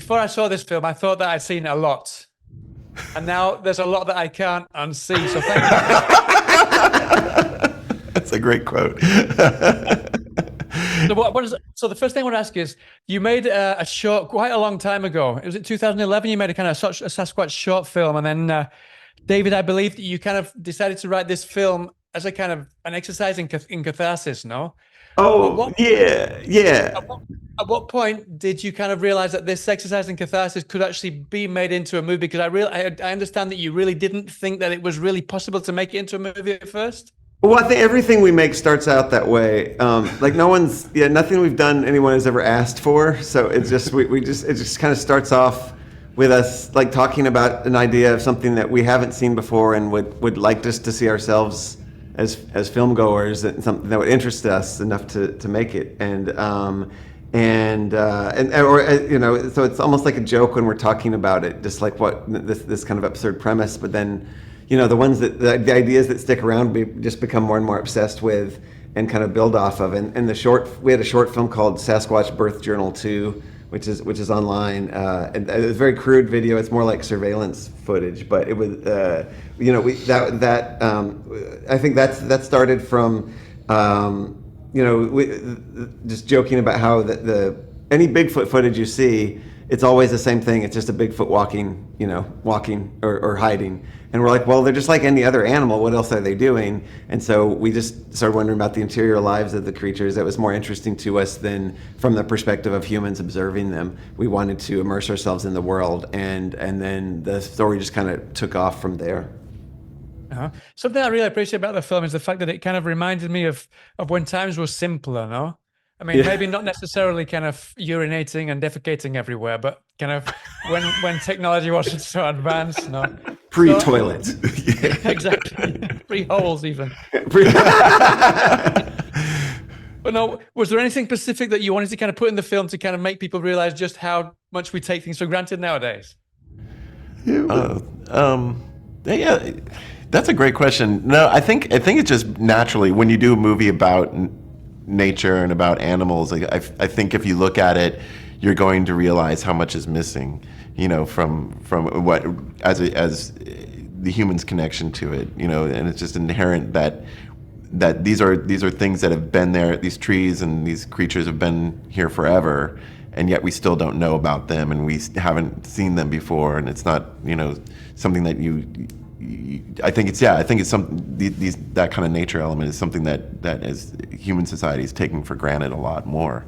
before I saw this film, I thought that I'd seen a lot, and now there's a lot that I can't unsee. So thank you. That's a great quote. So the first thing I want to ask is, you made a short quite a long time ago. Was it 2011? You made a kind of a Sasquatch short film, and then David, I believe that you kind of decided to write this film as a kind of an exercise in catharsis. No? Oh, yeah. At what point did you kind of realize that this exercise in catharsis could actually be made into a movie? Because I understand that you really didn't think that it was really possible to make it into a movie at first. Well, I think everything we make starts out that way. Like nothing we've done anyone has ever asked for. So it's just it just kind of starts off with us like talking about an idea of something that we haven't seen before and would like just to see ourselves as film goers, and something that would interest us enough to make it. So it's almost like a joke when we're talking about it, just like this kind of absurd premise, but then, the ideas that stick around, we just become more and more obsessed with and kind of build off of. And we had a short film called SASQUATCH Birth Journal 2, which is online. And it was a very crude video. It's more like surveillance footage, but it was, I think that started from, just joking about how any Bigfoot footage you see, it's always the same thing. It's just a Bigfoot walking or hiding. And we're like, well, they're just like any other animal. What else are they doing? And so we just started wondering about the interior lives of the creatures. That was more interesting to us than from the perspective of humans observing them. We wanted to immerse ourselves in the world, and then the story just kind of took off from there. Uh-huh. Something I really appreciate about the film is the fact that it kind of reminded me of when times were simpler, no? I mean, maybe not necessarily kind of urinating and defecating everywhere, but kind of when technology wasn't so advanced, no? Pre-toilet. So, exactly. Pre-holes even. But no, was there anything specific that you wanted to kind of put in the film to kind of make people realize just how much we take things for granted nowadays? Yeah, that's a great question. No, I think it's just naturally when you do a movie about nature and about animals, I think if you look at it, you're going to realize how much is missing, from what as the human's connection to it, and it's just inherent that these are things that have been there. These trees and these creatures have been here forever, and yet we still don't know about them, and we haven't seen them before, and it's not something that I think it's something. That kind of nature element is something that as human society is taking for granted a lot more,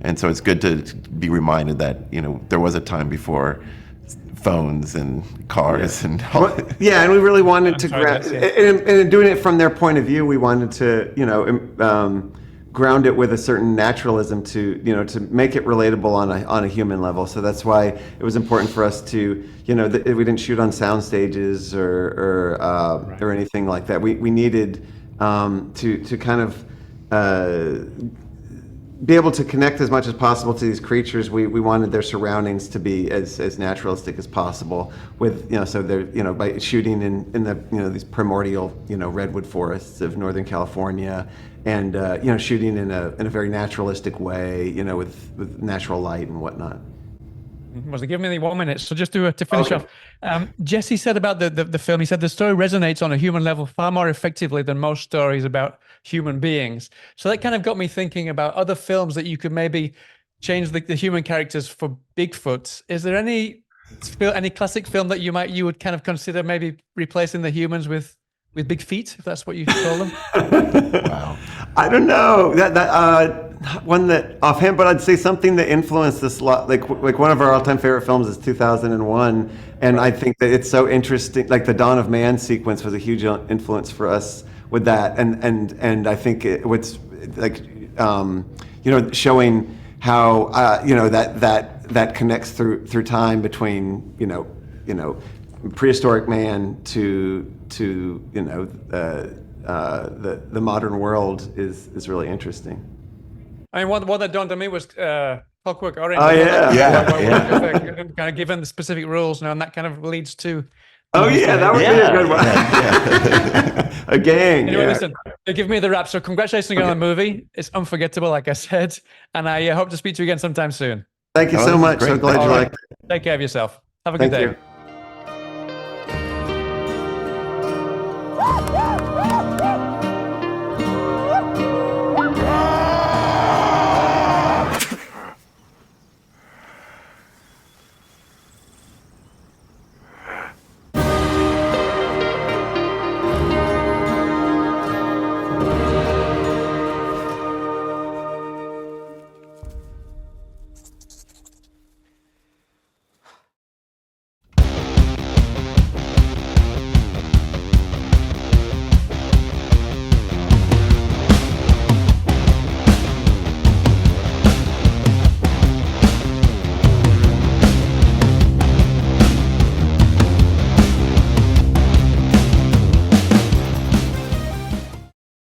and so it's good to be reminded that there was a time before phones and cars and all. And we really wanted to and doing it from their point of view, we wanted to ground it with a certain naturalism to make it relatable on a human level. So that's why it was important for us to we didn't shoot on sound stages or anything like that. We needed to kind of be able to connect as much as possible to these creatures. We wanted their surroundings to be as naturalistic as possible with so they're by shooting in the these primordial redwood forests of Northern California, and shooting in a very naturalistic way, with natural light and whatnot. Well, give me 1 minute. So just to finish off, Jesse said about the film, he said the story resonates on a human level far more effectively than most stories about human beings. So that kind of got me thinking about other films that you could maybe change the human characters for Bigfoot. Is there any classic film that you would kind of consider maybe replacing the humans with big feet, if that's what you call them? Wow. I don't know that one that offhand, but I'd say something that influenced this a lot. Like one of our all-time favorite films is 2001, and I think that it's so interesting. Like the Dawn of Man sequence was a huge influence for us with that, and I think it was like showing how that connects through time between prehistoric man to the modern world is really interesting. I mean, what that done to me was Clockwork Orange. Oh yeah. Kind of given the specific rules now, and that kind of leads to. Oh yeah, that would be a good one. Yeah. A gang. Anyway, listen, they give me the rap. So congratulations on the movie. It's unforgettable, like I said, and I hope to speak to you again sometime soon. Thank you so much. So glad you liked it. Take care of yourself. Have a good Thank day. you.